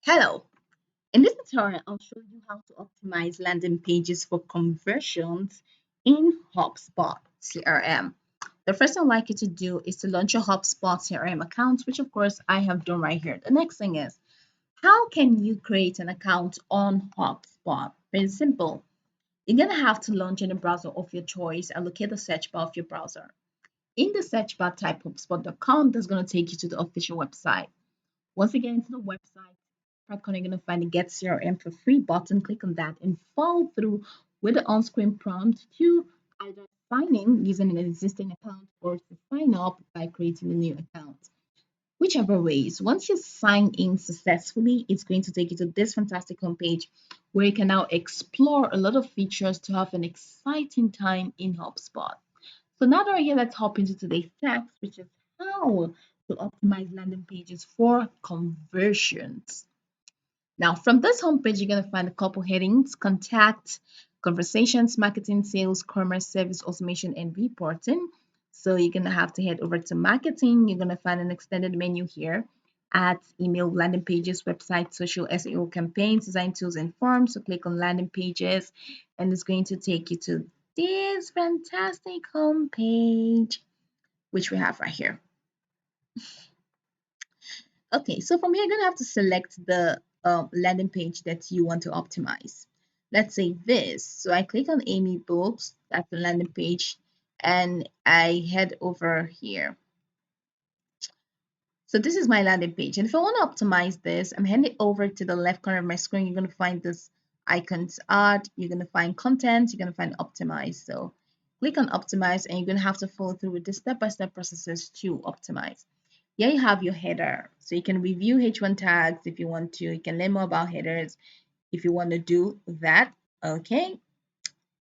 Hello. In this tutorial, I'll show you how to optimize landing pages for conversions in Hubspot CRM. The first thing I'd like you to do is to launch your Hubspot CRM account, which of course I have done right here. The next thing is, how can you create an account on Hubspot? Very simple. You're going to have to launch in a browser of your choice and locate the search bar of your browser. In the search bar, type hubspot.com. That's going to take you to the official website. Once you get into the website, you're going to find the Get CRM for Free button. Click on that and follow through with the on-screen prompt to either sign in using an existing account or to sign up by creating a new account. Whichever ways, once you sign in successfully, it's going to take you to this fantastic homepage where you can now explore a lot of features to have an exciting time in HubSpot. So now that we're here, let's hop into today's text, which is how to optimize landing pages for conversions. Now, from this homepage, you're going to find a couple headings: contact, conversations, marketing, sales, commerce, service, automation, and reporting. So you're going to have to head over to marketing. You're going to find an extended menu here: ads, email, landing pages, website, social, SEO campaigns, design tools, and forms. So click on landing pages, and it's going to take you to this fantastic homepage, which we have right here. Okay, so from here, you're going to have to select the landing page that you want to optimize. Let's say this. So I click on Amy Books, that's the landing page, and I head over here. So this is my landing page. And if I want to optimize this, I'm heading over to the left corner of my screen. You're going to find this icons art. You're going to find content. You're going to find optimize. So click on optimize, and you're going to have to follow through with the step-by-step processes to optimize. Here you have your header. So you can review H1 tags if you want to. You can learn more about headers if you want to do that. Okay.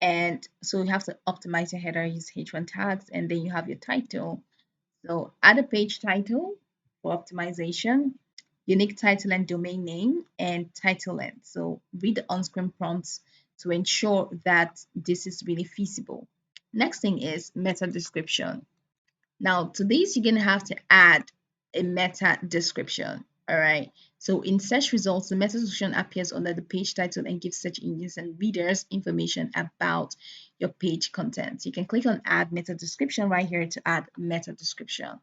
And so you have to optimize your header, use H1 tags, and then you have your title. So add a page title for optimization, unique title and domain name, and title length. So read the on-screen prompts to ensure that this is really feasible. Next thing is meta description. Now to this, you're going to have to add a meta description. All right. So in search results, the meta description appears under the page title and gives search engines and readers information about your page content. You can click on add meta description right here to add meta description.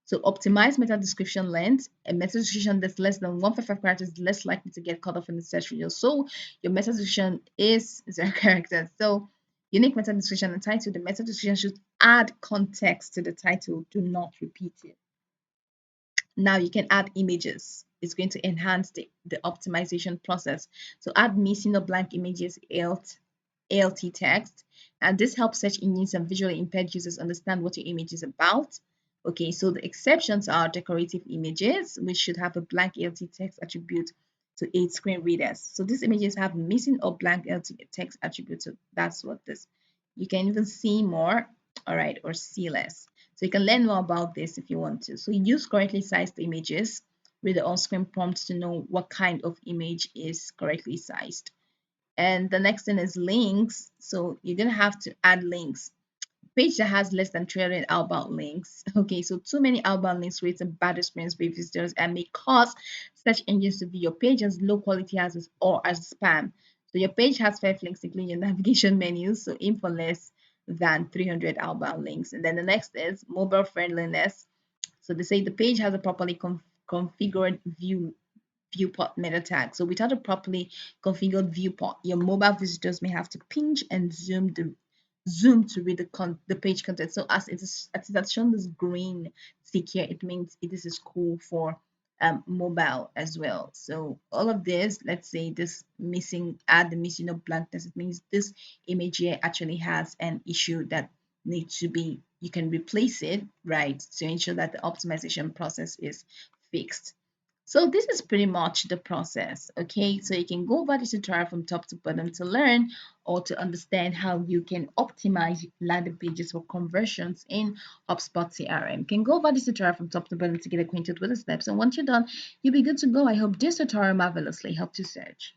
So optimize meta description length. A meta description that's less than 155 characters is less likely to get cut off in the search results. So your meta description is 0 characters. So unique meta description and title. The meta description should add context to the title. Do not repeat it. Now you can add images. It's going to enhance the optimization process. So add missing or blank images, ALT text, and this helps search engines and visually impaired users understand what your image is about. Okay, so the exceptions are decorative images, which should have a blank ALT text attribute to aid screen readers. So these images have missing or blank ALT text attribute. So that's what this. You can even see more, all right, or see less. So you can learn more about this if you want to. So use correctly sized images with the on-screen prompt to know what kind of image is correctly sized. And the next thing is links. So you're going to have to add links. Page that has less than 300 outbound links. Okay, so too many outbound links creates a bad experience for visitors and may cause search engines to view your page as low quality as or as spam. So your page has 5 links, including your navigation menus. So aim for less than 300 outbound links. And then the next is mobile friendliness. So they say the page has a properly configured viewport meta tag. So without a properly configured viewport, your mobile visitors may have to pinch and zoom to read the page content. So as it has shown this green tick here, it means this is cool for mobile as well. So all of this, let's say this missing, add the missing of blankness, it means this image here actually has an issue that needs to be, you can replace it, right, to ensure that the optimization process is fixed. So this is pretty much the process, okay? So you can go over this tutorial from top to bottom to learn or to understand how you can optimize landing pages for conversions in HubSpot CRM. You can go over this tutorial from top to bottom to get acquainted with the steps. And once you're done, you'll be good to go. I hope this tutorial marvelously helped you search.